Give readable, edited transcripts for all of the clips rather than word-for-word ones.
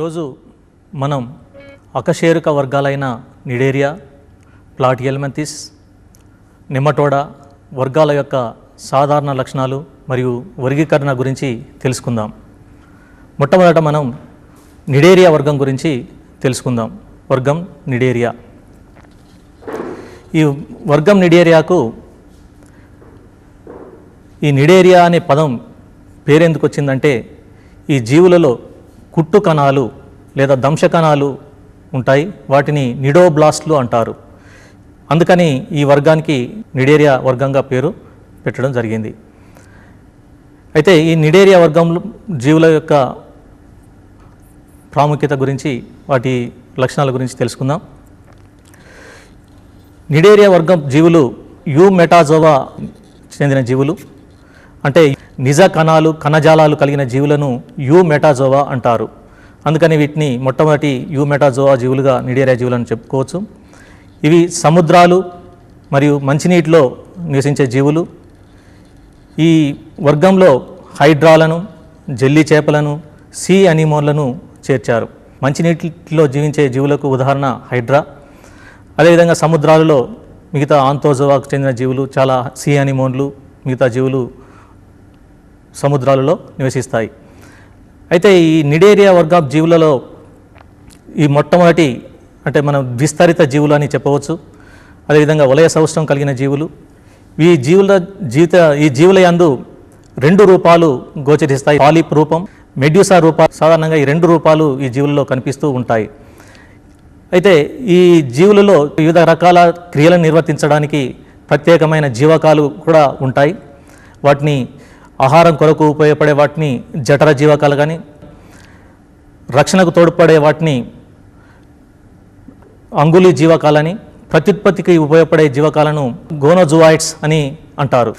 ఈరోజు మనం అకశేరుక వర్గాలైన నిడేరియా, ప్లాటిహెల్మింథస్, నెమటోడా వర్గాల యొక్క సాధారణ లక్షణాలు మరియు వర్గీకరణ గురించి తెలుసుకుందాం. మొట్టమొదట మనం నిడేరియా వర్గం గురించి తెలుసుకుందాం. వర్గం నిడేరియా. ఈ వర్గం నిడేరియాకు ఈ నిడేరియా అనే పదం పేరెందుకు వచ్చిందంటే, ఈ జీవులలో కుట్టు కణాలు లేదా దంశ కణాలు ఉంటాయి, వాటిని నిడోబ్లాస్ట్లు అంటారు. అందుకని ఈ వర్గానికి నిడేరియా వర్గంగా పేరు పెట్టడం జరిగింది. అయితే ఈ నిడేరియా వర్గంలో జీవుల యొక్క ప్రాముఖ్యత గురించి, వాటి లక్షణాల గురించి తెలుసుకుందాం. నిడేరియా వర్గం జీవులు యూమెటాజోవా చెందిన జీవులు, అంటే నిజ కణాలు కణజాలాలు కలిగిన జీవులను యూమెటాజోవా అంటారు. అందుకని వీటిని మొట్టమొదటి యూమెటాజోవా జీవులుగా నిడేరియా జీవులను చెప్పుకోవచ్చు. ఇవి సముద్రాలు మరియు మంచినీటిలో నివసించే జీవులు. ఈ వర్గంలో హైడ్రాలను, జెల్లీ చేపలను, సీ అనిమోన్లను చేర్చారు. మంచినీటిలో జీవించే జీవులకు ఉదాహరణ హైడ్రా. అదేవిధంగా సముద్రాలలో మిగతా ఆంతోజోవాకు చెందిన జీవులు, చాలా సీ అనిమోన్లు, మిగతా జీవులు సముద్రాలలో నివసిస్తాయి. అయితే ఈ నిడేరియా వర్గ జీవులలో ఈ మొట్టమొదటి, అంటే మనం విస్తరిత జీవులు అని చెప్పవచ్చు. అదేవిధంగా వలయ సౌష్టం కలిగిన జీవులు. ఈ జీవుల యందు రెండు రూపాలు గోచరిస్తాయి. పాలిప్ రూపం, మెడ్యూసా రూపాలు. సాధారణంగా ఈ రెండు రూపాలు ఈ జీవులలో కనిపిస్తూ ఉంటాయి. అయితే ఈ జీవులలో వివిధ రకాల క్రియలను నిర్వర్తించడానికి ప్రత్యేకమైన జీవకాలు కూడా ఉంటాయి. వాటిని ఆహారం కొరకు ఉపయోగపడే వాటిని జఠర జీవకాలు కానీ, రక్షణకు తోడ్పడే వాటిని అంగుళీ జీవకాలని, ప్రత్యుత్పత్తికి ఉపయోగపడే జీవకాలను గోనోజువాయిడ్స్ అని అంటారు.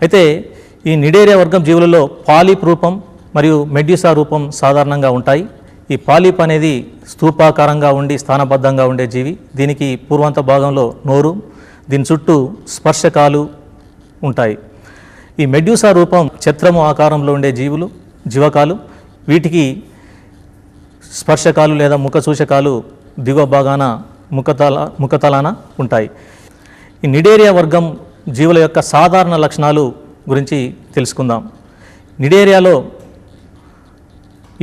అయితే ఈ నిడేరియా వర్గం జీవులలో పాలిప్ రూపం మరియు మెడ్యూసా రూపం సాధారణంగా ఉంటాయి. ఈ పాలిప్ అనేది స్తూపాకారంగా ఉండి స్థానబద్ధంగా ఉండే జీవి. దీనికి పూర్వాంత భాగంలో నోరు, దీని చుట్టూ స్పర్శకాలు ఉంటాయి. ఈ మెడ్యూసా రూపం ఛత్రము ఆకారంలో ఉండే జీవకాలు. వీటికి స్పర్శకాలు లేదా ముఖ సూచకాలు దిగువ భాగాన ముఖతలాన ఉంటాయి. ఈ నిడేరియా వర్గం జీవుల యొక్క సాధారణ లక్షణాలు గురించి తెలుసుకుందాం. నిడేరియాలో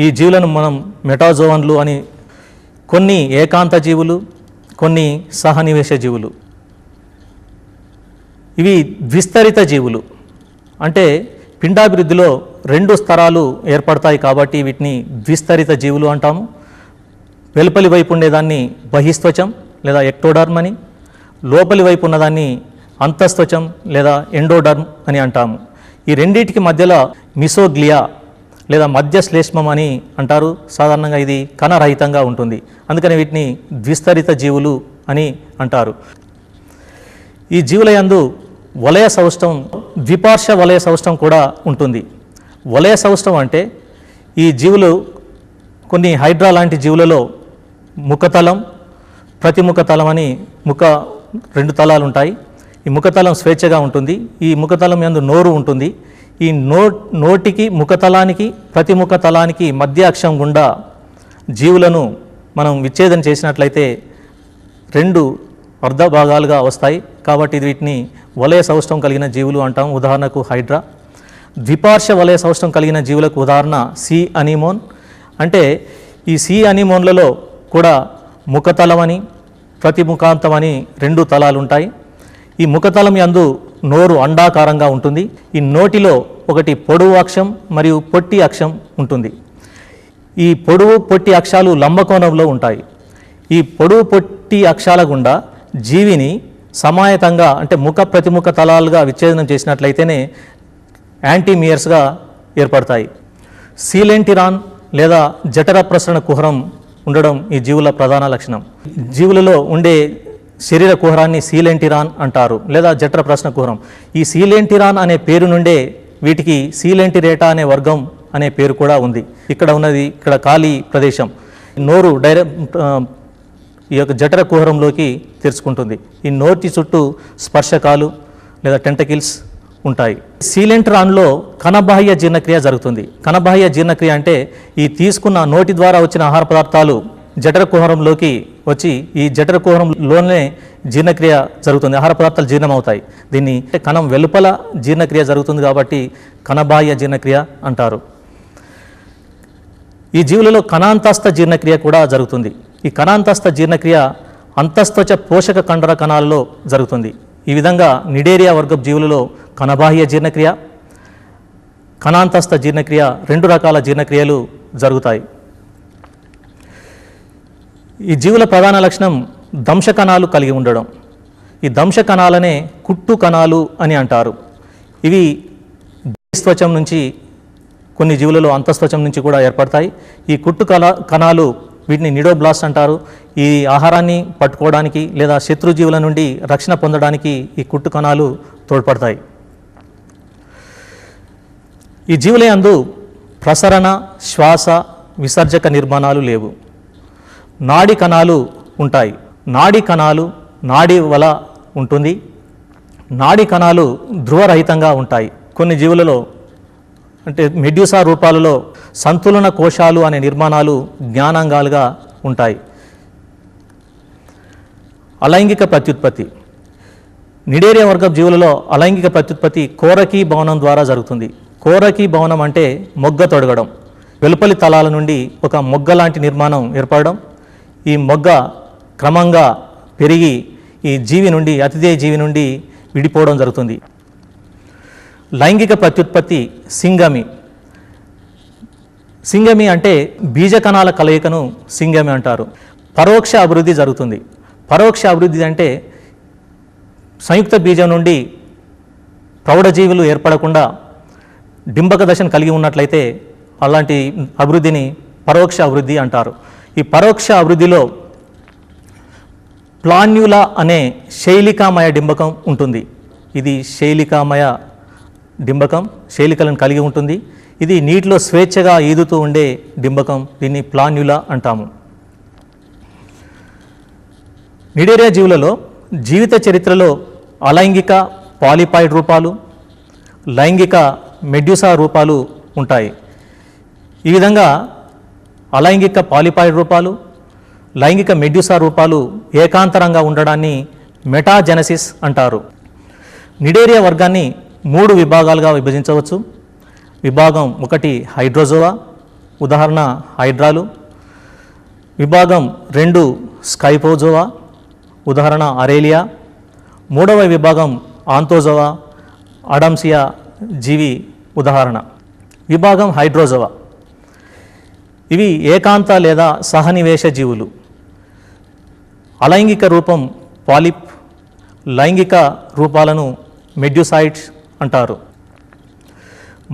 ఈ జీవులను మనం మెటాజోవన్లు అని, కొన్ని ఏకాంత జీవులు, కొన్ని సహనివేశ జీవులు. ఇవి విస్తరిత జీవులు, అంటే పిండాభివృద్ధిలో రెండు స్తరాలు ఏర్పడతాయి కాబట్టి వీటిని విస్తరిత జీవులు అంటాము. వెలుపలి వైపు ఉండేదాన్ని బహిస్త్వచం లేదా ఎక్టోడర్మ్ అని, లోపలి వైపు ఉన్నదాన్ని అంతస్త్వచం లేదా ఎండోడర్మ్ అని అంటాము. ఈ రెండింటికి మధ్యలో మిసోగ్లియా లేదా మధ్య శ్లేష్మం అని అంటారు. సాధారణంగా ఇది కణరహితంగా ఉంటుంది, అందుకని వీటిని ద్విస్తరిత జీవులు అని అంటారు. ఈ జీవుల యందు వలయ సౌష్టం, ద్విపార్శ్వ వలయ సౌష్టం కూడా ఉంటుంది. వలయ సౌష్టం అంటే ఈ జీవులు కొన్ని హైడ్రా లాంటి జీవులలో ముఖతలం, ప్రతిముఖతలం అని రెండు తలాలు ఉంటాయి. ఈ ముఖతలం స్వేచ్ఛగా ఉంటుంది. ఈ ముఖతలం యందు నోరు ఉంటుంది. ఈ నోటికి, ముఖతలానికి, ప్రతిముఖ తలానికి మధ్య అక్షం గుండా జీవులను మనం విచ్ఛేదన చేసినట్లయితే రెండు అర్ధ భాగాలుగా వస్తాయి. కాబట్టి వీటిని వలయ సౌష్టం కలిగిన జీవులు అంటాం. ఉదాహరణకు హైడ్రా. ద్విపార్శ్వ వలయ సౌష్టం కలిగిన జీవులకు ఉదాహరణ సీ అనిమోన్. అంటే ఈ సీ అనిమోన్లలో కూడా ముఖతలం అని, ప్రతిముఖాంతం అని రెండు తలాలు ఉంటాయి. ఈ ముఖతలం యందు నోరు అండాకారంగా ఉంటుంది. ఈ నోటిలో ఒకటి పొడవు అక్షం మరియు పొట్టి అక్షం ఉంటుంది. ఈ పొడవు పొట్టి అక్షాలు లంబకోణంలో ఉంటాయి. ఈ పొడవు పొట్టి అక్షాల గుండా జీవిని సమాయతంగా, అంటే ముఖ ప్రతిముఖ తలాలుగా విచ్ఛేదనం చేసినట్లయితేనే యాంటీమియర్స్గా ఏర్పడతాయి. సీలెంటిరాన్ లేదా జఠర ప్రసరణ కుహరం ఉండడం ఈ జీవుల ప్రధాన లక్షణం. జీవులలో ఉండే శరీర కుహరాన్ని సీలెంటిరాన్ అంటారు లేదా జఠర ప్రసరణ కుహరం. ఈ సీలెంటిరాన్ అనే పేరు నుండే వీటికి సీలెంటిరేటా అనే వర్గం అనే పేరు కూడా ఉంది. ఇక్కడ ఖాళీ ప్రదేశం, నోరు ఈ యొక్క జఠర కుహరంలోకి తెరుచుకుంటుంది. ఈ నోటి చుట్టూ స్పర్శకాలు లేదా టెంటకిల్స్ ఉంటాయి. సీలెంట్రాన్లో కణబాహ్య జీర్ణక్రియ జరుగుతుంది. కణబాహ్య జీర్ణక్రియ అంటే ఈ తీసుకున్న నోటి ద్వారా వచ్చిన ఆహార పదార్థాలు జఠర కుహరంలోకి వచ్చి ఈ జఠర కుహరంలోనే జీర్ణక్రియ జరుగుతుంది, ఆహార పదార్థాలు జీర్ణమవుతాయి. దీన్ని కణం వెలుపల జీర్ణక్రియ జరుగుతుంది కాబట్టి కణబాహ్య జీర్ణక్రియ అంటారు. ఈ జీవులలో కణాంతస్థ జీర్ణక్రియ కూడా జరుగుతుంది. ఈ కణాంతస్థ జీర్ణక్రియ అంతఃత్వచ పోషక కండర కణాలలో జరుగుతుంది. ఈ విధంగా నిడేరియా వర్గపు జీవులలో కణబాహ్య జీర్ణక్రియ, కణాంతస్థ జీర్ణక్రియ, రెండు రకాల జీర్ణక్రియలు జరుగుతాయి. ఈ జీవుల ప్రధాన లక్షణం దంశ కణాలు కలిగి ఉండడం. ఈ దంశ కణాలనే కుట్టు కణాలు అని అంటారు. ఇవి బహిస్త్వచం నుంచి, కొన్ని జీవులలో అంతఃత్వచం నుంచి కూడా ఏర్పడతాయి. ఈ కుట్టు కణాలు వీటిని నిడోబ్లాస్ట్ అంటారు. ఈ ఆహారాన్ని పట్టుకోవడానికి లేదా శత్రుజీవుల నుండి రక్షణ పొందడానికి ఈ కుట్టు కణాలు తోడ్పడతాయి. ఈ జీవుల యందు ప్రసరణ, శ్వాస, విసర్జక నిర్మాణాలు లేవు. నాడీ కణాలు ఉంటాయి. నాడీ కణాలు, నాడీ వల ఉంటుంది. నాడీ కణాలు ధ్రువరహితంగా ఉంటాయి. కొన్ని జీవులలో అంటే మెడ్యూసా రూపాలలో సంతులన కోశాలు అనే నిర్మాణాలు జ్ఞానాంగాలుగా ఉంటాయి. అలైంగిక ప్రత్యుత్పత్తి. నిడేరియా వర్గ జీవులలో అలైంగిక ప్రత్యుత్పత్తి కోరకీ భవనం ద్వారా జరుగుతుంది. కోరకీ భవనం అంటే మొగ్గ తొడగడం. వెలుపలి తలాల నుండి ఒక మొగ్గ లాంటి నిర్మాణం ఏర్పడడం. ఈ మొగ్గ క్రమంగా పెరిగి ఈ జీవి నుండి, అతిథేయ జీవి నుండి విడిపోవడం జరుగుతుంది. లైంగిక ప్రత్యుత్పత్తి సింగమి. సింగమి అంటే బీజ కణాల కలయికను సింగమి అంటారు. పరోక్ష అభివృద్ధి జరుగుతుంది. పరోక్ష అభివృద్ధి అంటే సంయుక్త బీజం నుండి ప్రౌఢజీవులు ఏర్పడకుండా డింబక దశను కలిగి ఉన్నట్లయితే అలాంటి అభివృద్ధిని పరోక్ష అభివృద్ధి అంటారు. ఈ పరోక్ష అభివృద్ధిలో ప్లాన్యులా అనే శైలికామయ డింబకం ఉంటుంది. ఇది శైలికామయ డింబకం, శైలికలను కలిగి ఉంటుంది. ఇది నీటిలో స్వేచ్ఛగా ఈదుతూ ఉండే డింబకం. దీన్ని ప్లాన్యులా అంటాము. నిడేరియా జీవులలో జీవిత చరిత్రలో అలైంగిక పాలిపాయిడ్ రూపాలు, లైంగిక మెడ్యూసా రూపాలు ఉంటాయి. ఈ విధంగా అలైంగిక పాలిపాయిడ్ రూపాలు, లైంగిక మెడ్యూసా రూపాలు ఏకాంతరంగా ఉండడాన్ని మెటాజెనసిస్ అంటారు. నిడేరియా వర్గాన్ని 3 విభాగాలుగా విభజించవచ్చు. విభాగం 1 హైడ్రోజోవా, ఉదాహరణ హైడ్రాలు. విభాగం 2 స్కైపోజోవా, ఉదాహరణ అరేలియా. 3వ విభాగం ఆంతోజోవా, అడమ్సియా జీవి ఉదాహరణ. విభాగం హైడ్రోజోవా. ఇవి ఏకాంత లేదా సహనివేశ జీవులు. అలైంగిక రూపం పాలిప్, లైంగిక రూపాలను మెడ్యూసైడ్స్ అంటారు.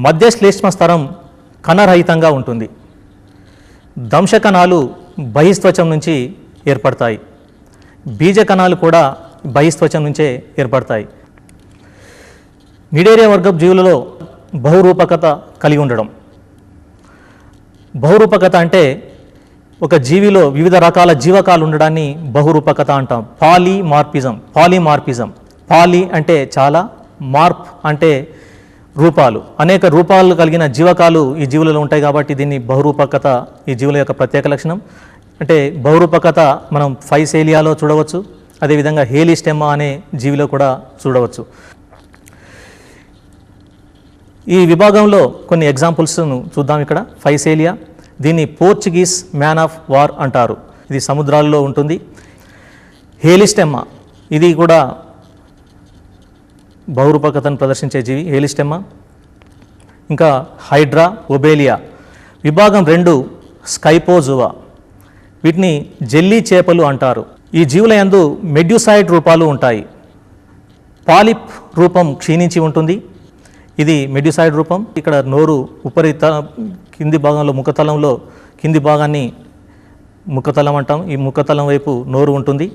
మధ్య శ్లేష్మ స్తరం కణరహితంగా ఉంటుంది. దంశ కణాలు బహిస్త్వచం నుంచి ఏర్పడతాయి. బీజ కణాలు కూడా బహిస్త్వచం నుంచే ఏర్పడతాయి. నిడేరియా వర్గపు జీవులలో బహురూపకత కలిగి ఉండడం. బహురూపకత అంటే ఒక జీవిలో వివిధ రకాల జీవకాలు ఉండడాన్ని బహురూపకత అంటాం. పాలిమార్పిజం. పాలి అంటే చాలా, మార్ప్ అంటే రూపాలు. అనేక రూపాలు కలిగిన జీవకాలు ఈ జీవులలో ఉంటాయి కాబట్టి దీన్ని బహురూపకత ఈ జీవుల యొక్క ప్రత్యేక లక్షణం. అంటే బహురూపకత మనం ఫైసేలియాలో చూడవచ్చు, అదేవిధంగా హేలిస్టెమ్మా అనే జీవిలో కూడా చూడవచ్చు. ఈ విభాగంలో కొన్ని ఎగ్జాంపుల్స్ను చూద్దాం. ఇక్కడ ఫైసేలియా, దీన్ని పోర్చుగీస్ మ్యాన్ ఆఫ్ వార్ అంటారు. ఇది సముద్రాల్లో ఉంటుంది. హేలిస్టెమ్మా, ఇది కూడా బహురూపకతను ప్రదర్శించే జీవి హేలిస్టెమ్మా. ఇంకా హైడ్రా, ఒబేలియా. విభాగం 2 స్కైపోజోవా, వీటిని జెల్లీ చేపలు అంటారు. ఈ జీవుల యందు మెడ్యూసైడ్ రూపాలు ఉంటాయి. పాలిప్ రూపం క్షీణించి ఉంటుంది. ఇది మెడ్యూసైడ్ రూపం. ఇక్కడ నోరు కింది భాగంలో ముఖతలంలో కింది భాగాన్ని ముఖతలం అంటాం. ఈ ముఖతలం వైపు నోరు ఉంటుంది.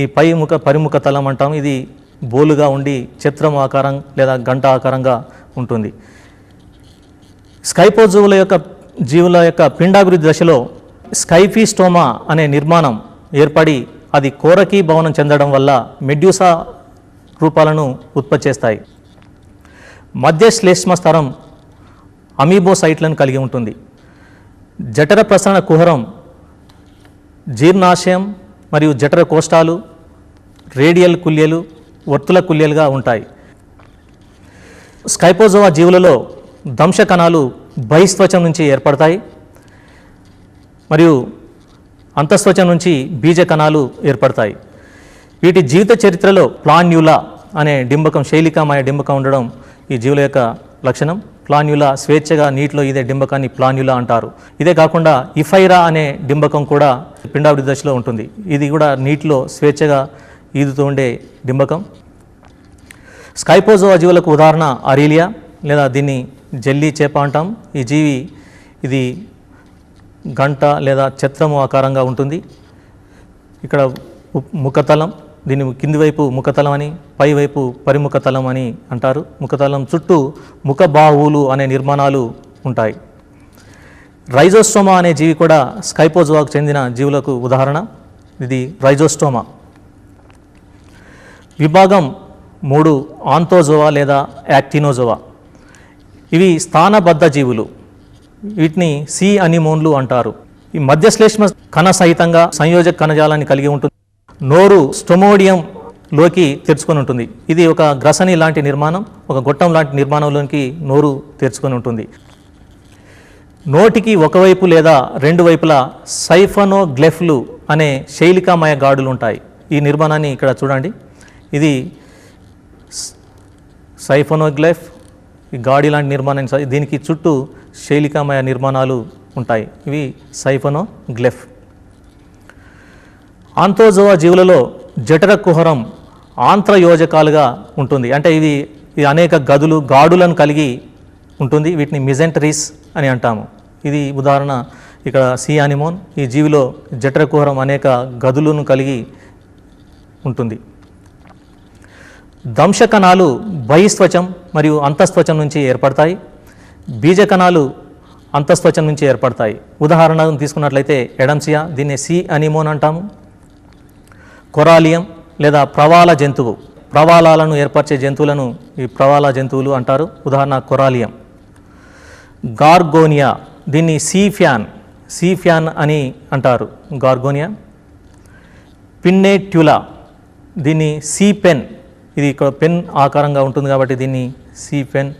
ఈ పరిముఖ తలం అంటాం. ఇది బోలుగా ఉండి చిత్రం ఆకారం లేదా గంట ఆకారంగా ఉంటుంది. జీవుల యొక్క పిండాభివృద్ధి దశలో స్కైఫీస్టోమా అనే నిర్మాణం ఏర్పడి అది కోరకీ భవనం చెందడం వల్ల మెడ్యూసా రూపాలను ఉత్పత్తి చేస్తాయి. మధ్య శ్లేష్మ స్తరం అమీబోసైట్లను కలిగి ఉంటుంది. జఠర ప్రసరణ కుహరం జీర్ణాశయం మరియు జఠర కోష్టాలు, రేడియల్ కుల్యలు, వర్తుల కుల్యలుగా ఉంటాయి. స్కైపోజోవా జీవులలో దంశ కణాలు బహిస్త్వచం నుంచి ఏర్పడతాయి మరియు అంతఃస్త్వచం నుంచి బీజ కణాలు ఏర్పడతాయి. వీటి జీవిత చరిత్రలో ప్లాన్యులా అనే డింబకం, శైలికామయ డింబకం ఉండడం ఈ జీవుల యొక్క లక్షణం. ప్లాన్యులా స్వేచ్ఛగా నీటిలో ఇదే డింబకాన్ని ప్లాన్యులా అంటారు. ఇదే కాకుండా ఇఫైరా అనే డింబకం కూడా పిండాభివృద్ధి దశలో ఉంటుంది. ఇది కూడా నీటిలో స్వేచ్ఛగా ఈదుతూ ఉండే డింబకం. స్కైపోజోవా జీవులకు ఉదాహరణ అరీలియా లేదా దీన్ని జెల్లీ చేప అంటాం. ఈ జీవి ఇది గంట లేదా ఛత్రము ఆకారంగా ఉంటుంది. ఇక్కడ ముఖతలం, దీని కింది వైపు ముఖతలం అని, పైవైపు పరిముఖతలం అని అంటారు. ముఖతలం చుట్టూ ముఖబాహువులు అనే నిర్మాణాలు ఉంటాయి. రైజోస్టోమా అనే జీవి కూడా స్కైపోజోవాకు చెందిన జీవులకు ఉదాహరణ. ఇది రైజోస్టోమా. విభాగం 3 ఆంతోజోవా లేదా యాక్టినోజోవా. ఇవి స్థానబద్ధ జీవులు. వీటిని సి అనిమోన్లు అంటారు. ఈ మధ్యశ్లేష్మ కణ సహితంగా సంయోజక కణజాలాన్ని కలిగి ఉంటుంది. నోరు స్టొమోడియంలోకి తెరుచుకొని ఉంటుంది. ఇది ఒక గ్రసని లాంటి నిర్మాణం, ఒక గొట్టం లాంటి నిర్మాణంలోకి నోరు తెరుచుకొని ఉంటుంది. నోటికి ఒకవైపు లేదా రెండు వైపులా సైఫనోగ్లెఫ్లు అనే శైలికామయ గాడులు ఉంటాయి. ఈ నిర్మాణాన్ని ఇక్కడ చూడండి. ఇది సైఫనోగ్లెఫ్, ఈ గాడి లాంటి నిర్మాణం. దీనికి చుట్టూ శైలికామయ నిర్మాణాలు ఉంటాయి. ఇవి సైఫనోగ్లెఫ్. ఆంతోజోవా జీవులలో జఠర కుహరం ఆంత్రయోజకాలుగా ఉంటుంది. అంటే ఇది అనేక గదులు, గాడులను కలిగి ఉంటుంది. వీటిని మిజెంటరీస్ అని అంటాము. ఇది ఉదాహరణ ఇక్కడ సి అనిమోన్. ఈ జీవిలో జఠర కుహరం అనేక గదులను కలిగి ఉంటుంది. దంశ కణాలు బహిస్త్వచం మరియు అంతఃస్త్వచం నుంచి ఏర్పడతాయి. బీజ కణాలు అంతఃస్త్వచం నుంచి ఏర్పడతాయి. ఉదాహరణ తీసుకున్నట్లయితే ఎడమ్సియా, దీన్ని సి అనిమోన్ అంటాము. కొరాలియం లేదా ప్రవాల జంతువు, ప్రవాలాలను ఏర్పరిచే జంతువులను ఈ ప్రవాల జంతువులు అంటారు. ఉదాహరణ కొరాలియం. గార్గోనియా, దీన్ని సీఫ్యాన్ అని అంటారు. గార్గోనియా. పిన్నేట్యులా, దీన్ని సీపెన్, ఇది ఇక్కడ పెన్ ఆకారంగా ఉంటుంది కాబట్టి దీన్ని సీపెన్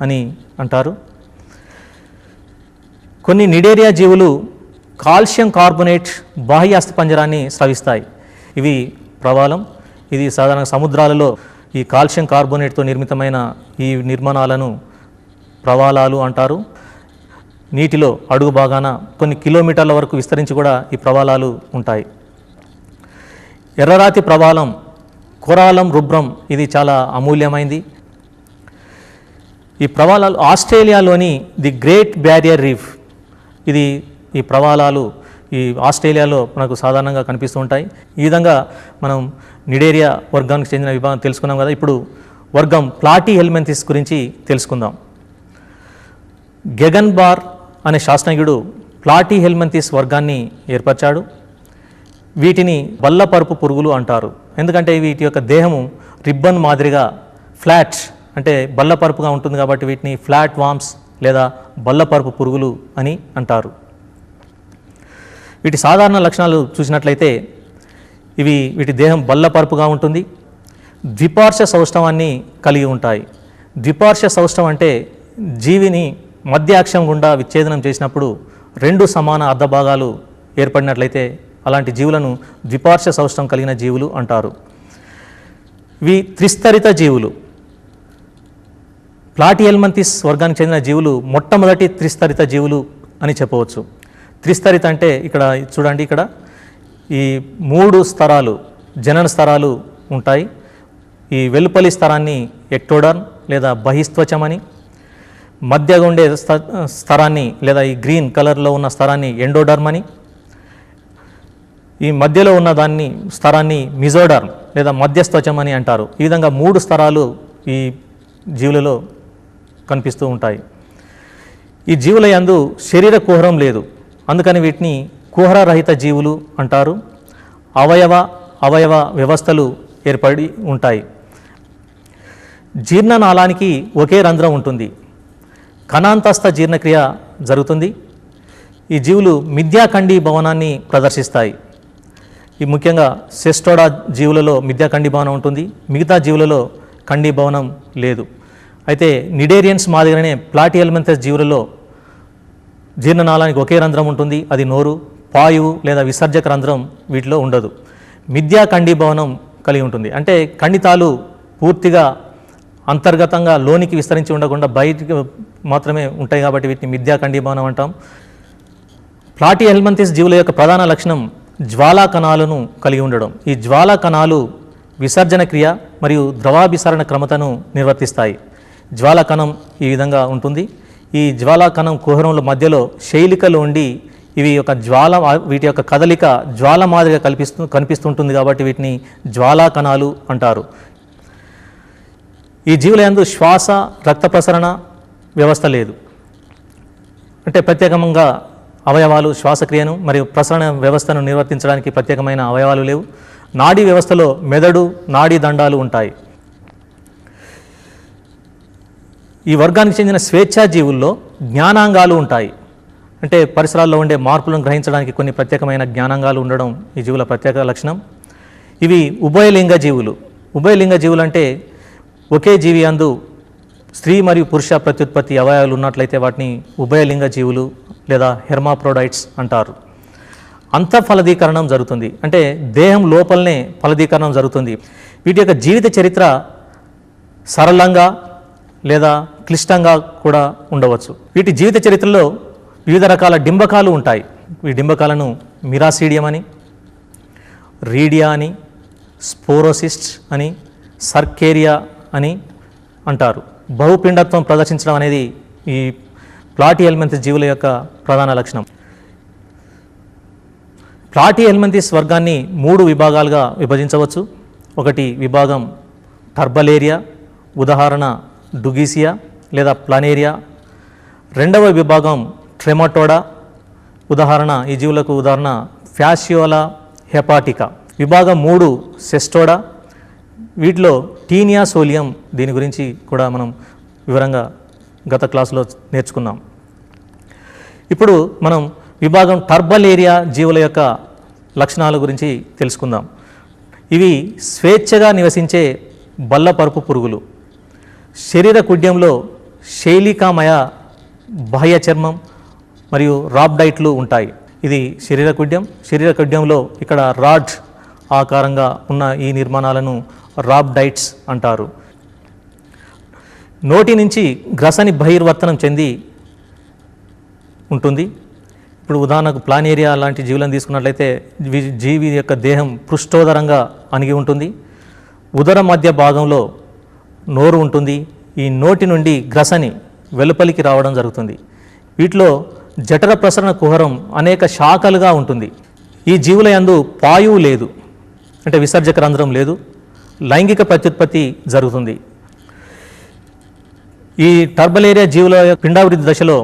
అని అంటారు. కొన్ని నిడేరియా జీవులు కాల్షియం కార్బోనేట్ బాహ్య అస్థిపంజరాన్ని స్రవిస్తాయి. ఇవి ప్రవాలం. ఇది సాధారణ సముద్రాలలో ఈ కాల్షియం కార్బోనేట్తో నిర్మితమైన ఈ నిర్మాణాలను ప్రవాలాలు అంటారు. నీటిలో అడుగు భాగాన కొన్ని కిలోమీటర్ల వరకు విస్తరించి కూడా ఈ ప్రవాలాలు ఉంటాయి. ఎర్రరాతి ప్రవాలం కొరాలం రుబ్రం, ఇది చాలా అమూల్యమైంది. ఈ ప్రవాలాలు ఆస్ట్రేలియాలోని ది గ్రేట్ బ్యారియర్ రీఫ్, ఈ ప్రవాలాలు ఈ ఆస్ట్రేలియాలో మనకు సాధారణంగా కనిపిస్తూ ఉంటాయి. ఈ విధంగా మనం నిడేరియా వర్గానికి చెందిన విభాగం తెలుసుకున్నాం కదా. ఇప్పుడు వర్గం ప్లాటీహెల్మింథిస్ గురించి తెలుసుకుందాం. గెగన్బార్ అనే శాస్త్రజ్ఞుడు ప్లాటీహెల్మింథిస్ వర్గాన్ని ఏర్పరిచాడు. వీటిని బల్లపరుపు పురుగులు అంటారు. ఎందుకంటే వీటి యొక్క దేహము రిబ్బన్ మాదిరిగా ఫ్లాట్, అంటే బల్లపరుపుగా ఉంటుంది కాబట్టి వీటిని ఫ్లాట్ వామ్స్ లేదా బల్లపరుపు పురుగులు అని అంటారు. వీటి సాధారణ లక్షణాలు చూసినట్లయితే వీటి దేహం బల్లపరుపుగా ఉంటుంది. ద్విపార్శ్వ సౌష్ఠవాన్ని కలిగి ఉంటాయి. ద్విపార్శ్వ సౌష్ఠవం అంటే జీవిని మధ్య అక్షం గుండా విచ్ఛేదనం చేసినప్పుడు రెండు సమాన అర్ధభాగాలు ఏర్పడినట్లయితే అలాంటి జీవులను ద్విపార్శ్వ సౌష్ఠవం కలిగిన జీవులు అంటారు. ఇవి త్రిస్తరిత జీవులు. ప్లాటీహెల్మింథిస్ వర్గానికి చెందిన జీవులు మొట్టమొదటి త్రిస్తరిత జీవులు అని చెప్పవచ్చు. త్రిస్తరిత అంటే ఇక్కడ చూడండి, ఇక్కడ ఈ 3 స్తరాలు, జనన స్తరాలు ఉంటాయి. ఈ వెలుపలి స్తరాన్ని ఎక్టోడర్మ్ లేదా బహిస్త్వచం అని, మధ్యగా ఉండే స్తరాన్ని లేదా ఈ గ్రీన్ కలర్లో ఉన్న స్తరాన్ని ఎండోడర్మ్ అని, ఈ మధ్యలో ఉన్న స్తరాన్ని మిజోడర్మ్ లేదా మధ్యస్త్వచం అని అంటారు. ఈ విధంగా 3 స్తరాలు ఈ జీవులలో కనిపిస్తూ ఉంటాయి. ఈ జీవుల యందు శరీర కుహరం లేదు, అందుకని వీటిని కుహరరహిత జీవులు అంటారు. అవయవ వ్యవస్థలు ఏర్పడి ఉంటాయి. జీర్ణనాళానికి ఒకే రంధ్రం ఉంటుంది. కణాంతస్థ జీర్ణక్రియ జరుగుతుంది. ఈ జీవులు మిథ్యాఖండీ భవనాన్ని ప్రదర్శిస్తాయి. ఈ ముఖ్యంగా సెస్టోడా జీవులలో మిథ్యాఖండీ భవనం ఉంటుంది, మిగతా జీవులలో ఖండీ భవనం లేదు. అయితే నిడేరియన్స్ మాదిరిగానే ప్లాటిహెల్మింథస్ జీవులలో జీర్ణనాళానికి ఒకే రంధ్రం ఉంటుంది, అది నోరు. పాయువు లేదా విసర్జక రంధ్రం వీటిలో ఉండదు. మిథ్యాఖండీ భవనం కలిగి ఉంటుంది. అంటే ఖండితాలు పూర్తిగా అంతర్గతంగా లోనికి విస్తరించి ఉండకుండా బయటికి మాత్రమే ఉంటాయి కాబట్టి వీటిని మిథ్యాఖండీ భవనం అంటాం. ప్లాటిహెల్మింథస్ జీవుల యొక్క ప్రధాన లక్షణం జ్వాలా కణాలను కలిగి ఉండడం. ఈ జ్వాలా కణాలు విసర్జన క్రియ మరియు ద్రవాభిసరణ క్రమతను నిర్వర్తిస్తాయి. జ్వాలా కణం ఈ విధంగా ఉంటుంది. ఈ జ్వాలా కణం కుహరంలో మధ్యలో శైలికలు ఉండి ఇవి ఒక వీటి యొక్క కదలిక జ్వాల మాదిరిగా కనిపిస్తుంటుంది కాబట్టి వీటిని జ్వాలా కణాలు అంటారు. ఈ జీవుల యందు శ్వాస రక్త ప్రసరణ వ్యవస్థ లేదు. అంటే ప్రత్యేకంగా అవయవాలు శ్వాసక్రియను మరియు ప్రసరణ వ్యవస్థను నిర్వర్తించడానికి ప్రత్యేకమైన అవయవాలు లేవు. నాడీ వ్యవస్థలో మెదడు, నాడీ దండాలు ఉంటాయి. ఈ వర్గానికి చెందిన స్వేచ్ఛా జీవుల్లో జ్ఞానాంగాలు ఉంటాయి. అంటే పరిసరాల్లో ఉండే మార్పులను గ్రహించడానికి కొన్ని ప్రత్యేకమైన జ్ఞానాంగాలు ఉండడం ఈ జీవుల ప్రత్యేక లక్షణం. ఇవి ఉభయలింగ జీవులు. ఉభయలింగ జీవులు అంటే ఒకే జీవి యందు స్త్రీ మరియు పురుష ప్రత్యుత్పత్తి అవయవాలు ఉన్నట్లయితే వాటిని ఉభయలింగ జీవులు లేదా హెర్మాప్రోడైట్స్ అంటారు. అంతఃఫలదీకరణం జరుగుతుంది. అంటే దేహం లోపలనే ఫలదీకరణం జరుగుతుంది. వీటి యొక్క జీవిత చరిత్ర సరళంగా లేదా క్లిష్టంగా కూడా ఉండవచ్చు. వీటి జీవిత చరిత్రలో వివిధ రకాల డింబకాలు ఉంటాయి. ఈ డింబకాలను మిరాసీడియం అని, రీడియా అని, స్పోరోసిస్ట్ అని, సర్కేరియా అని అంటారు. బహుపిండత్వం ప్రదర్శించడం అనేది ఈ ప్లాటిహెల్మింథస్ జీవుల యొక్క ప్రధాన లక్షణం. ప్లాటిహెల్మింథస్ వర్గాన్ని 3 విభాగాలుగా విభజించవచ్చు. ఒకటి విభాగం టర్బలేరియా, ఉదాహరణ డుగీసియా లేదా ప్లానేరియా. రెండవ విభాగం ట్రెమటోడా, ఉదాహరణ ఈ జీవులకు ఉదాహరణ ఫ్యాసియోలా హెపాటికా. విభాగం 3 సెస్టోడా. వీటిలో టీనియా సోలియం, దీని గురించి కూడా మనం వివరంగా గత క్లాసులో నేర్చుకున్నాం. ఇప్పుడు మనం విభాగం టర్బలేరియా జీవుల యొక్క లక్షణాల గురించి తెలుసుకుందాం. ఇవి స్వేచ్ఛగా నివసించే బల్లపరుపు పురుగులు. శరీర కుడ్యంలో శైలికామయ బాహ్య చర్మం మరియు రాబ్డైట్లు ఉంటాయి. ఇది శరీర కుడ్యం. శరీర కుడ్యంలో ఇక్కడ రాడ్ ఆకారంగా ఉన్న ఈ నిర్మాణాలను రాబ్డైట్స్ అంటారు. నోటి నుంచి గ్రసని బహిర్వర్తనం చెంది ఉంటుంది. ఇప్పుడు ఉదాహరణకు ప్లానేరియా లాంటి జీవులను తీసుకున్నట్లయితే జీవి యొక్క దేహం పృష్ఠోదరంగా అణిగి ఉంటుంది. ఉదర మధ్య భాగంలో నోరు ఉంటుంది. ఈ నోటి నుండి గ్రసని వెలుపలికి రావడం జరుగుతుంది. వీటిలో జఠర ప్రసరణ కుహరం అనేక శాఖలుగా ఉంటుంది. ఈ జీవుల యందు పాయువు లేదు, అంటే విసర్జక రంధ్రం లేదు. లైంగిక ప్రత్యుత్పత్తి జరుగుతుంది. ఈ టర్బలేరియా జీవుల పిండాభివృద్ధి దశలో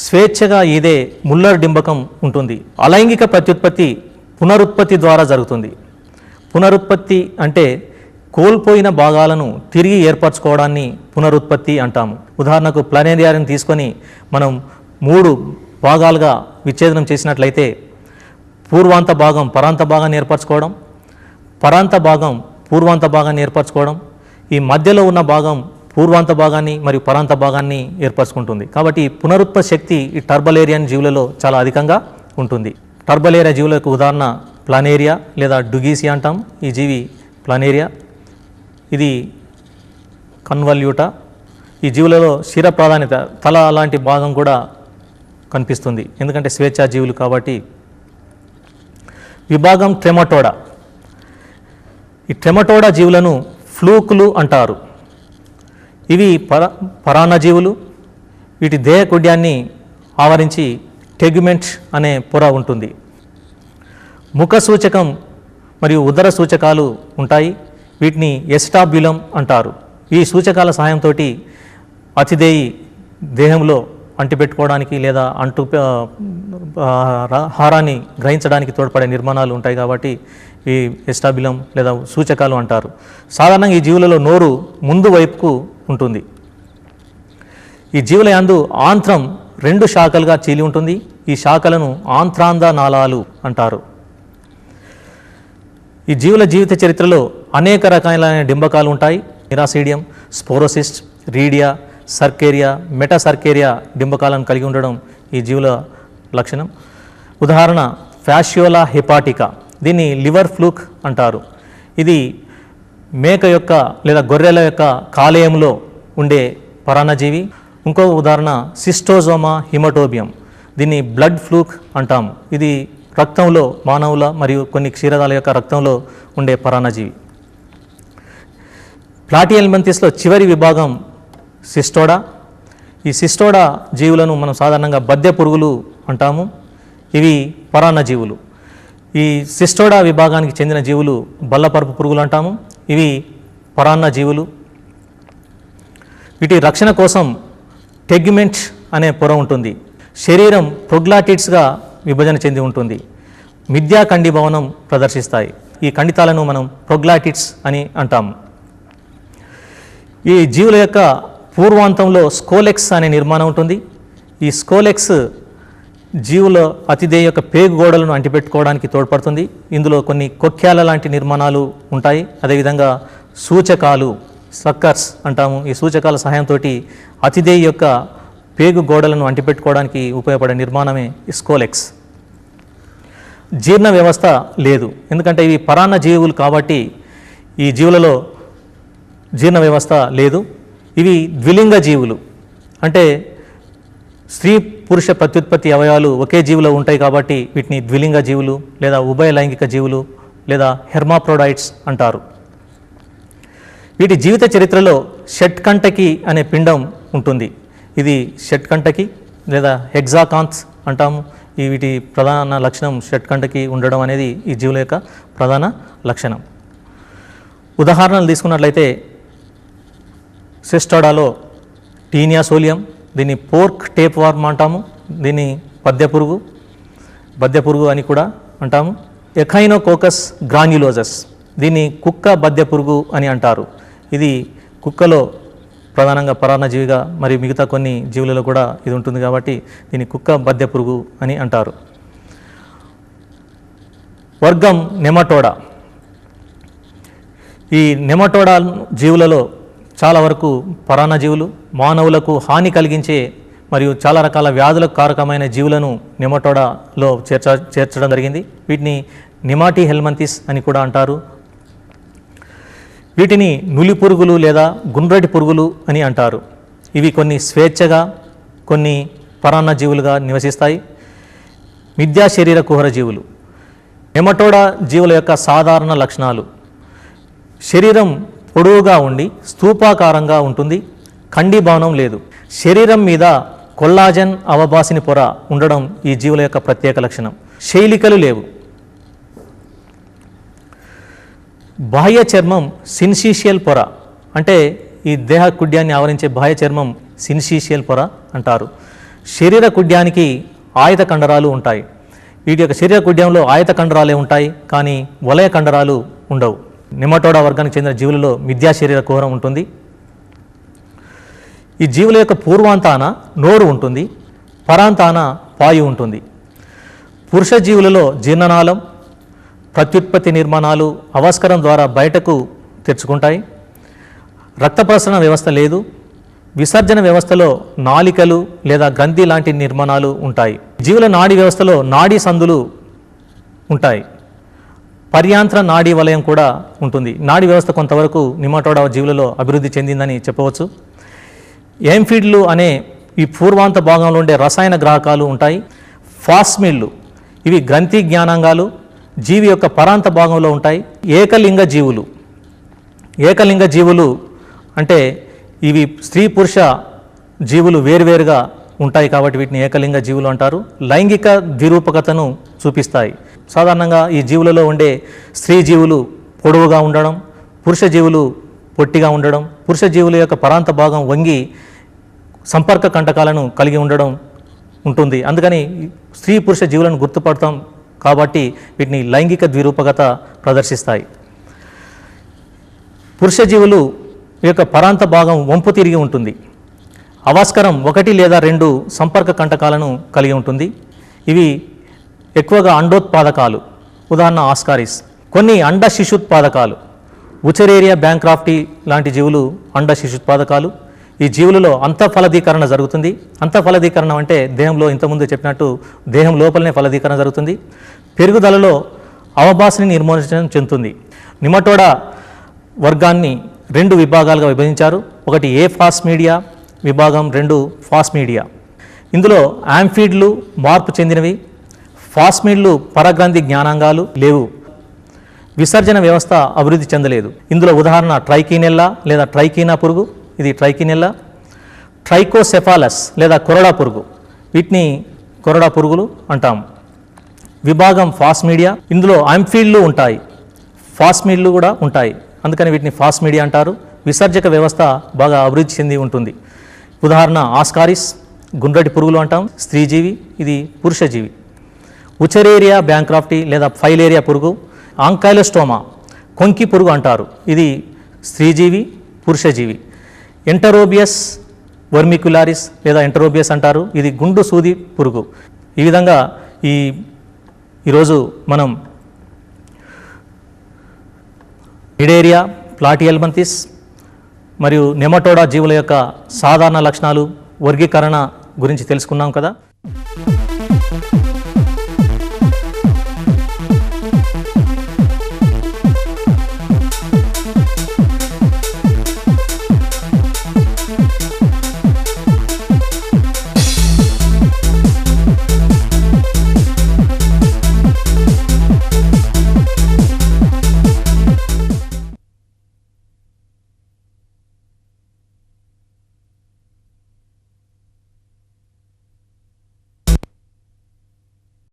స్వేచ్ఛగా ఈదే ముల్లర్ డింబకం ఉంటుంది. అలైంగిక ప్రత్యుత్పత్తి పునరుత్పత్తి ద్వారా జరుగుతుంది. పునరుత్పత్తి అంటే కోల్పోయిన భాగాలను తిరిగి ఏర్పరచుకోవడాన్ని పునరుత్పత్తి అంటాము. ఉదాహరణకు ప్లానేరియాని తీసుకొని మనం 3 భాగాలుగా విచ్ఛేదనం చేసినట్లయితే పూర్వాంత భాగం పరాంత భాగాన్ని ఏర్పరచుకోవడం, పరాంత భాగం పూర్వాంత భాగాన్ని ఏర్పరచుకోవడం, ఈ మధ్యలో ఉన్న భాగం పూర్వాంత భాగాన్ని మరియు పరాంత భాగాన్ని ఏర్పరచుకుంటుంది. కాబట్టి పునరుత్పత్తి శక్తి ఈ టర్బలేరియన్ జీవులలో చాలా అధికంగా ఉంటుంది. టర్బలేరియా జీవులకు ఉదాహరణ ప్లానేరియా లేదా డుగీసియా అంటాం. ఈ జీవి ప్లానేరియా. ఇది కన్వల్యూటా. ఈ జీవులలో శిర ప్రాధాన్యత తల లాంటి భాగం కూడా కనిపిస్తుంది, ఎందుకంటే స్వేచ్ఛా జీవులు కాబట్టి. విభాగం ట్రెమటోడా. ఈ ట్రెమటోడా జీవులను ఫ్లూకులు అంటారు. ఇవి పరాన్నజీవులు. వీటి దేహ కుడ్యాన్ని ఆవరించి టెగ్మెంట్ అనే పొర ఉంటుంది. ముఖ సూచకం మరియు ఉదర సూచకాలు ఉంటాయి. వీటిని ఎస్టాబ్యులం అంటారు. ఈ సూచకాల సహాయంతో అతిదేయి దేహంలో అంటిపెట్టుకోవడానికి లేదా ఆహారాన్ని గ్రహించడానికి తోడ్పడే నిర్మాణాలు ఉంటాయి కాబట్టి ఈ ఎస్టాబ్యులం లేదా సూచకాలు అంటారు. సాధారణంగా ఈ జీవులలో నోరు ముందు వైపుకు ఉంటుంది. ఈ జీవుల యందు ఆంత్రం 2 శాఖలుగా చీలి ఉంటుంది. ఈ శాఖలను ఆంత్రాంద నాళాలు అంటారు. ఈ జీవుల జీవిత చరిత్రలో అనేక రకాలైన డింబకాలు ఉంటాయి. ఇరాసిడియం, స్పోరోసిస్ట్, రీడియా, సర్కేరియా, మెటాసర్కేరియా డింబకాలను కలిగి ఉండడం ఈ జీవుల లక్షణం. ఉదాహరణ ఫ్యాషియోలా హెపాటికా, దీన్ని లివర్ ఫ్లూక్ అంటారు. ఇది మేక యొక్క లేదా గొర్రెల యొక్క కాలేయంలో ఉండే పరాన్నజీవి. ఇంకో ఉదాహరణ సిస్టోజోమా హిమటోబియం, దీన్ని బ్లడ్ ఫ్లూక్ అంటాము. ఇది రక్తంలో మానవుల మరియు కొన్ని క్షీరదాల యొక్క రక్తంలో ఉండే పరాన్నజీవి. ప్లాటిహెల్మింథస్లో చివరి విభాగం సిస్టోడా. ఈ సిస్టోడా జీవులను మనం సాధారణంగా బద్దె పురుగులు అంటాము. ఇవి పరాన్నజీవులు. ఈ సిస్టోడా విభాగానికి చెందిన జీవులు బల్లపరుపు పురుగులు అంటాము. ఇవి పరాన్నజీవులు. వీటి రక్షణ కోసం టెగ్మెంట్ అనే పొర ఉంటుంది. శరీరం ప్రొగ్లాటిడ్స్గా విభజన చెంది ఉంటుంది. మిథ్యా కండీభవనం ప్రదర్శిస్తాయి. ఈ ఖండితాలను మనం ప్రొగ్లాటిడ్స్ అని అంటాము. ఈ జీవుల యొక్క పూర్వాంతంలో స్కోలెక్స్ అనే నిర్మాణం ఉంటుంది. ఈ స్కోలెక్స్ జీవుల అతిదేయ యొక్క పేగు గోడలను అంటిపెట్టుకోవడానికి తోడ్పడుతుంది. ఇందులో కొన్ని కొక్యాల లాంటి నిర్మాణాలు ఉంటాయి. అదేవిధంగా సూచకాలు, సక్కర్స్ అంటాము. ఈ సూచకాల సహాయంతో అతిదేయ యొక్క పేగు గోడలను అంటిపెట్టుకోవడానికి ఉపయోగపడే నిర్మాణమే స్కోలెక్స్. జీర్ణ వ్యవస్థ లేదు, ఎందుకంటే ఇవి పరాన్న జీవులు కాబట్టి ఈ జీవులలో జీర్ణ వ్యవస్థ లేదు. ఇవి ద్విలింగ జీవులు, అంటే స్త్రీ పురుష ప్రత్యుత్పత్తి అవయవాలు ఒకే జీవులో ఉంటాయి కాబట్టి వీటిని ద్విలింగ జీవులు లేదా ఉభయ లైంగిక జీవులు లేదా హెర్మాప్రోడైట్స్ అంటారు. వీటి జీవిత చరిత్రలో షట్కంటకి అనే పిండం ఉంటుంది. ఇది షట్కంటకి లేదా హెగ్జాకాంత్స్ అంటాము. ఈ వీటి ప్రధాన లక్షణం షట్కంటకి ఉండడం అనేది ఈ జీవుల యొక్క ప్రధాన లక్షణం. ఉదాహరణలు తీసుకున్నట్లయితే సిస్టోడాలో టీనియా సోలియం, దీన్ని పోర్క్ టేప్ వార్మ్ అంటాము. దీన్ని బద్దె పురుగు అని కూడా అంటాము. ఎఖైనోకోకస్ గ్రాన్యులోజస్, దీన్ని కుక్క బద్దె పురుగు అని అంటారు. ఇది కుక్కలో ప్రధానంగా పరాన్నజీవిగా మరియు మిగతా కొన్ని జీవులలో కూడా ఇది ఉంటుంది కాబట్టి దీన్ని కుక్క బద్దె పురుగు అని అంటారు. వర్గం నెమటోడా. ఈ నెమటోడా జీవులలో చాలా వరకు పరాన్నజీవులు. మానవులకు హాని కలిగించే మరియు చాలా రకాల వ్యాధులకు కారకమైన జీవులను నెమటోడాలో చేర్చడం జరిగింది. వీటిని నిమాటిహెల్మింథస్ అని కూడా అంటారు. వీటిని నులి పురుగులు లేదా గుండ్రటి పురుగులు అని అంటారు. ఇవి కొన్ని స్వేచ్ఛగా, కొన్ని పరాన్నజీవులుగా నివసిస్తాయి. మిథ్యా శరీర కుహర జీవులు. నెమటోడా జీవుల యొక్క సాధారణ లక్షణాలు: శరీరం పొడవుగా ఉండి స్తూపాకారంగా ఉంటుంది. ఖండీభవనం లేదు. శరీరం మీద కొల్లాజన్ అవబాసిని పొర ఉండడం ఈ జీవుల యొక్క ప్రత్యేక లక్షణం. శైలికలు లేవు. బాహ్య చర్మం సిన్సీషియల్ పొర, అంటే ఈ దేహ కుడ్యాన్ని ఆవరించే బాహ్య చర్మం సిన్సీషియల్ పొర అంటారు. శరీర కుడ్యానికి ఆయత కండరాలు ఉంటాయి. వీటి యొక్క శరీర కుడ్యంలో ఆయత కండరాలే ఉంటాయి, కానీ వలయ కండరాలు ఉండవు. నెమటోడా వర్గానికి చెందిన జీవులలో మిథ్యా శరీర కుహరం ఉంటుంది. ఈ జీవుల యొక్క పూర్వాంతాన నోరు ఉంటుంది, పరాంతాన పాయు ఉంటుంది. పురుష జీవులలో జీర్ణనాళం, ప్రత్యుత్పత్తి నిర్మాణాలు అవస్కరం ద్వారా బయటకు తెచ్చుకుంటాయి. రక్త ప్రసరణ వ్యవస్థ లేదు. విసర్జన వ్యవస్థలో నాళికలు లేదా గ్రంథి లాంటి నిర్మాణాలు ఉంటాయి. జీవుల నాడీ వ్యవస్థలో నాడీ సందులు ఉంటాయి. పర్యాంత్ర నాడీ వలయం కూడా ఉంటుంది. నాడీ వ్యవస్థ కొంతవరకు నిమాటోడా జీవులలో అభివృద్ధి చెందిందని చెప్పవచ్చు. యాంఫిడ్లు అనే ఈ పూర్వాంత భాగంలో ఉండే రసాయన గ్రాహకాలు ఉంటాయి. ఫాస్మిడ్లు, ఇవి గ్రంథి జ్ఞానాంగాలు జీవి యొక్క పరాంత భాగంలో ఉంటాయి. ఏకలింగ జీవులు అంటే ఇవి స్త్రీ పురుష జీవులు వేరువేరుగా ఉంటాయి కాబట్టి వీటిని ఏకలింగ జీవులు అంటారు. లైంగిక ద్విరూపకతను చూపిస్తాయి. సాధారణంగా ఈ జీవులలో ఉండే స్త్రీ జీవులు పొడవుగా ఉండడం, పురుష జీవులు పొట్టిగా ఉండడం, పురుష జీవుల యొక్క పరాంత భాగం వంగి సంపర్క కంటకాలను కలిగి ఉండడం ఉంటుంది. అందుకని స్త్రీ పురుష జీవులను గుర్తుపడతాం కాబట్టి వీటిని లైంగిక ద్విరూపకత ప్రదర్శిస్తాయి. పురుష జీవులు ఈ యొక్క పరాంత భాగం వంపు తిరిగి ఉంటుంది. అవాస్కరం 1 లేదా 2 సంపర్క కంటకాలను కలిగి ఉంటుంది. ఇవి ఎక్కువగా అండోత్పాదకాలు, ఉదాహరణ ఆస్కారిస్. కొన్ని అండ శిశుత్పాదకాలు, ఉచరేరియా బ్యాంక్రాఫ్టీ లాంటి జీవులు అండ శిశుత్పాదకాలు. ఈ జీవులలో అంతఃఫలదీకరణ జరుగుతుంది. అంతఃఫలదీకరణ అంటే దేహంలో ఇంతకుముందు చెప్పినట్టు దేహం లోపలనే ఫలదీకరణ జరుగుతుంది. పెరుగుదలలో అవభాసని నిర్మూలించడం చెందుతుంది. నిమటోడా వర్గాన్ని 2 విభాగాలుగా విభజించారు. ఒకటి ఏ ఫాస్ మీడియా విభాగం, 2 ఫాస్ మీడియా. ఇందులో యాంఫీడ్లు మార్పు చెందినవి. ఫాస్మిడ్లు పరగ్రంథి జ్ఞానాంగాలు లేవు. విసర్జన వ్యవస్థ అభివృద్ధి చెందలేదు. ఇందులో ఉదాహరణ ట్రైకీనెల్లా లేదా ట్రైకీనా పురుగు, ఇది ట్రైకీనెల్లా. ట్రైకోసెఫాలస్ లేదా కొరడా పురుగు, వీటిని కొరడా పురుగులు అంటాము. విభాగం ఫాస్ మీడియా. ఇందులో యాంఫీడ్లు ఉంటాయి, ఫాస్మిడ్లు కూడా ఉంటాయి, అందుకని వీటిని ఫాస్ మీడియా అంటారు. విసర్జక వ్యవస్థ బాగా అభివృద్ధి చెంది ఉంటుంది. ఉదాహరణ ఆస్కారిస్, గుండ్రటి పురుగులు అంటాం, స్త్రీజీవి, ఇది పురుషజీవి. ఉచరేరియా బ్యాంక్రాఫ్టీ లేదా ఫైలేరియా పురుగు, ఆంకైలోస్టోమా, కొంకి పురుగు అంటారు, ఇది స్త్రీజీవి, పురుషజీవి. ఎంటరోబియస్ వర్మిక్యులారిస్ లేదా ఎంటరోబియస్ అంటారు, ఇది గుండు సూది పురుగు. ఈ విధంగా ఈరోజు మనం ఇడేరియా, ప్లాటియల్మంతిస్ మరియు నెమటోడా జీవుల యొక్క సాధారణ లక్షణాలు, వర్గీకరణ గురించి తెలుసుకున్నాం కదా.